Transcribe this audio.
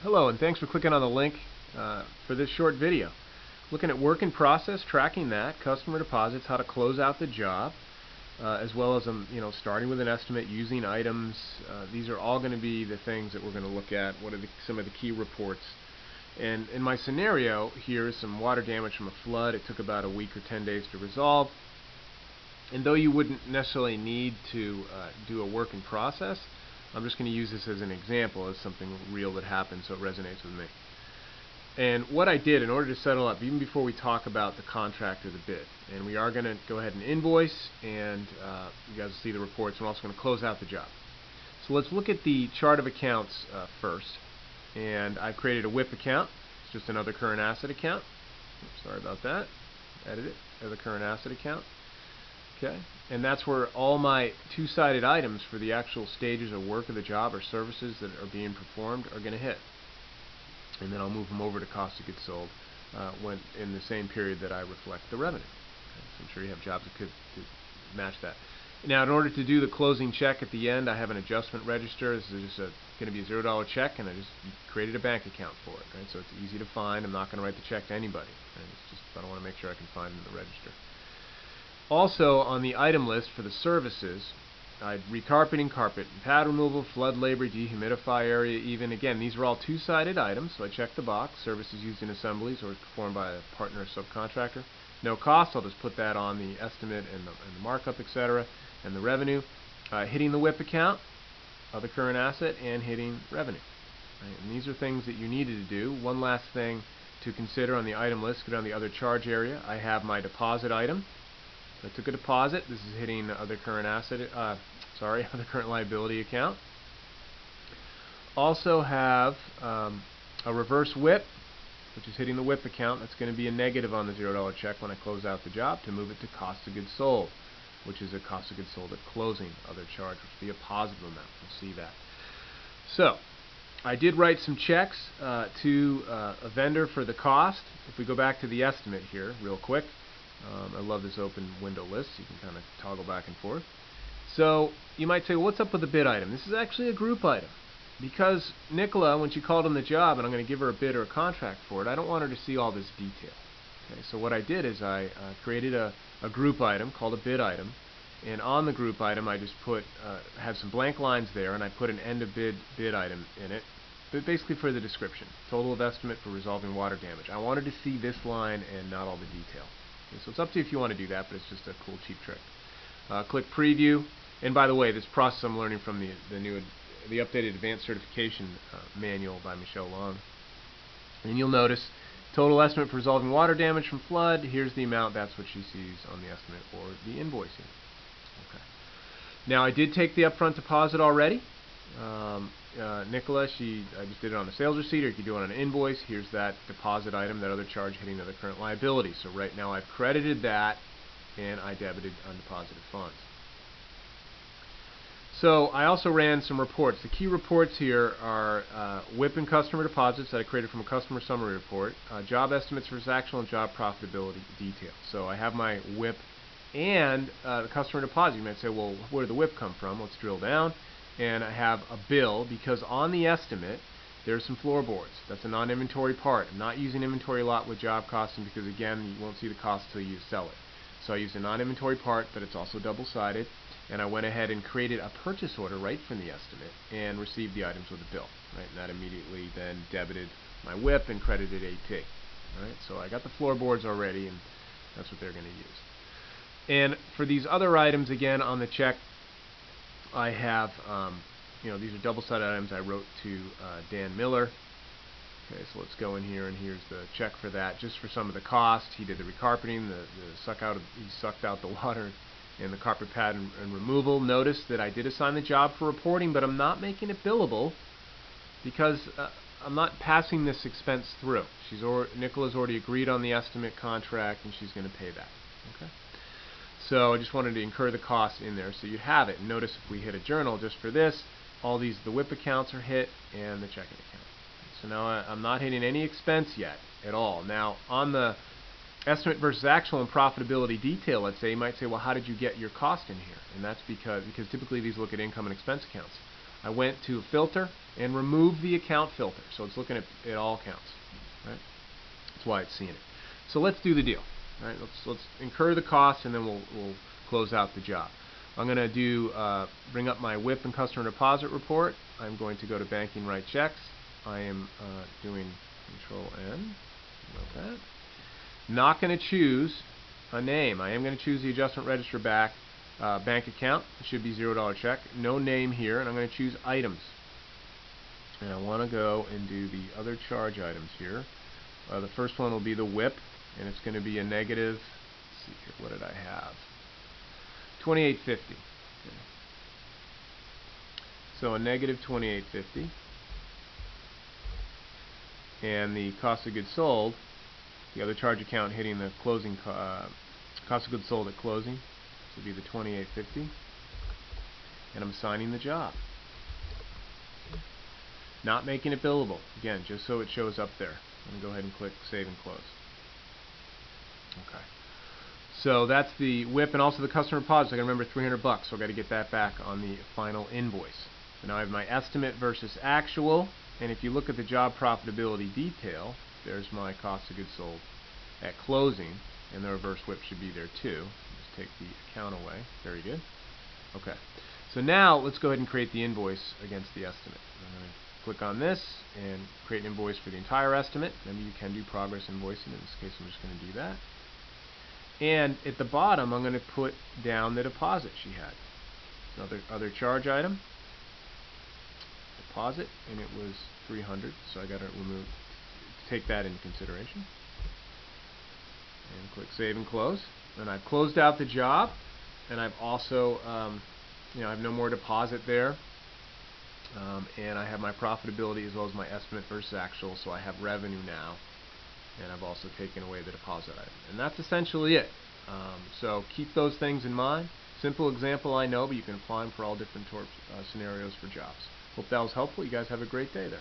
Hello, and thanks for clicking on the link for this short video. Looking at work in process, tracking that, customer deposits, how to close out the job, as well as starting with an estimate, using items. These are all going to be the things that we're going to look at. What are some of the key reports? And in my scenario here is some water damage from a flood. It took about a week or 10 days to resolve. And though you wouldn't necessarily need to do a work in process, I'm just going to use this as an example, as something real that happened, so it resonates with me. And what I did in order to settle up, even before we talk about the contract or the bid, and we are going to go ahead and invoice, and you guys will see the reports, and we're also going to close out the job. So let's look at the chart of accounts first. And I've created a WIP account. It's just another current asset account. Oops, sorry about that. Edit it as a current asset account. Okay, and that's where all my two-sided items for the actual stages of work of the job or services that are being performed are going to hit. And then I'll move them over to cost of goods sold when in the same period that I reflect the revenue. Okay, so I'm sure you have jobs that could match that. Now, in order to do the closing check at the end, I have an adjustment register. This is just going to be a $0 check, and I just created a bank account for it. Right? So it's easy to find. I'm not going to write the check to anybody. Right? It's just I don't want to make sure I can find it in the register. Also, on the item list for the services, recarpeting, carpet and pad removal, flood labor, dehumidify area even. Again, these are all two-sided items, so I check the box. Services used in assemblies or performed by a partner or subcontractor. No cost, I'll just put that on the estimate and the markup, etc., and the revenue. Hitting the WIP account, other current asset, and hitting revenue. Right? And these are things that you needed to do. One last thing to consider on the item list, go down the other charge area. I have my deposit item. I took a deposit. This is hitting other current asset, other current liability account. Also have a reverse WIP, which is hitting the WIP account. That's going to be a negative on the $0 check when I close out the job to move it to cost of goods sold, which is a cost of goods sold at closing other charge, which will be a positive amount. We'll see that. So I did write some checks to a vendor for the cost. If we go back to the estimate here real quick, I love this open window list. You can kind of toggle back and forth. So you might say, well, what's up with the bid item? This is actually a group item. Because Nicola, when she called on the job, and I'm going to give her a bid or a contract for it, I don't want her to see all this detail. Okay, so what I did is I created a group item called a bid item. And on the group item, I just had some blank lines there, and I put an end of bid item in it. But basically for the description. Total of estimate for resolving water damage. I wanted to see this line and not all the detail. Okay, so it's up to you if you want to do that, but it's just a cool cheap trick. Click preview, and by the way, this process I'm learning from the updated advanced certification manual by Michelle Long. And you'll notice total estimate for resolving water damage from flood. Here's the amount. That's what she sees on the estimate or the invoicing. Okay. Now I did take the upfront deposit already. Nicola, I just did it on the sales receipt, or you could do it on an invoice. Here's that deposit item, that other charge hitting other current liability. So right now I've credited that, and I debited undeposited funds. So I also ran some reports. The key reports here are WIP and customer deposits that I created from a customer summary report, job estimates for actual and job profitability details. So I have my WIP and the customer deposit. You might say, well, where did the WIP come from? Let's drill down. And I have a bill, because on the estimate there's some floorboards. That's a non-inventory part. I'm not using inventory a lot with job costing because, again, you won't see the cost until you sell it. So I used a non-inventory part, but it's also double-sided, and I went ahead and created a purchase order right from the estimate and received the items with a bill. Right? And that immediately then debited my WIP and credited AP. Right? So I got the floorboards already, and that's what they're going to use. And for these other items, again, on the check, I have, these are double-sided items I wrote to Dan Miller. Okay, so let's go in here, and here's the check for that, just for some of the cost. He did the recarpeting, he sucked out the water, and the carpet pad and removal. Notice that I did assign the job for reporting, but I'm not making it billable because I'm not passing this expense through. Nicola's already agreed on the estimate contract, and she's going to pay that. Okay. So I just wanted to incur the cost in there so you have it. And notice if we hit a journal just for this, all the WIP accounts are hit and the checking account. So now I'm not hitting any expense yet at all. Now on the estimate versus actual and profitability detail, let's say, you might say, well, how did you get your cost in here? And that's because typically these look at income and expense accounts. I went to filter and removed the account filter. So it's looking at all accounts. Right? That's why it's seeing it. So let's do the deal. Right? Let's incur the costs and then we'll close out the job. I'm going to do bring up my WIP and customer deposit report. I'm going to go to banking write checks. I am doing Control N. About that. Not going to choose a name. I am going to choose the adjustment register bank account. It should be $0 check. No name here, and I'm going to choose items. And I want to go and do the other charge items here. The first one will be the WIP, and it's going to be a negative. Let's see here. What did I have? $28.50. Okay. So a negative $28.50. And the cost of goods sold, the other charge account hitting the closing cost of goods sold at closing, this would be the $28.50, and I'm signing the job. Not making it billable, again, just so it shows up there. I'm going to go ahead and click Save and Close. Okay. So that's the WIP and also the customer deposit. I got to remember $300, so I've got to get that back on the final invoice. So now I have my estimate versus actual. And if you look at the job profitability detail, there's my cost of goods sold at closing, and the reverse WIP should be there too. Just take the account away. Very good. Okay. So now let's go ahead and create the invoice against the estimate. I'm going to click on this and create an invoice for the entire estimate. Remember, you can do progress invoicing. In this case, I'm just going to do that. And at the bottom, I'm going to put down the deposit she had. Other charge item. Deposit, and it was $300, so I got to take that into consideration. And click Save and Close. And I've closed out the job, and I've also, I have no more deposit there, and I have my profitability as well as my estimate versus actual, so I have revenue now, and I've also taken away the deposit item. And that's essentially it. So keep those things in mind. Simple example, I know, but you can apply them for all different scenarios for jobs. Hope that was helpful. You guys have a great day there.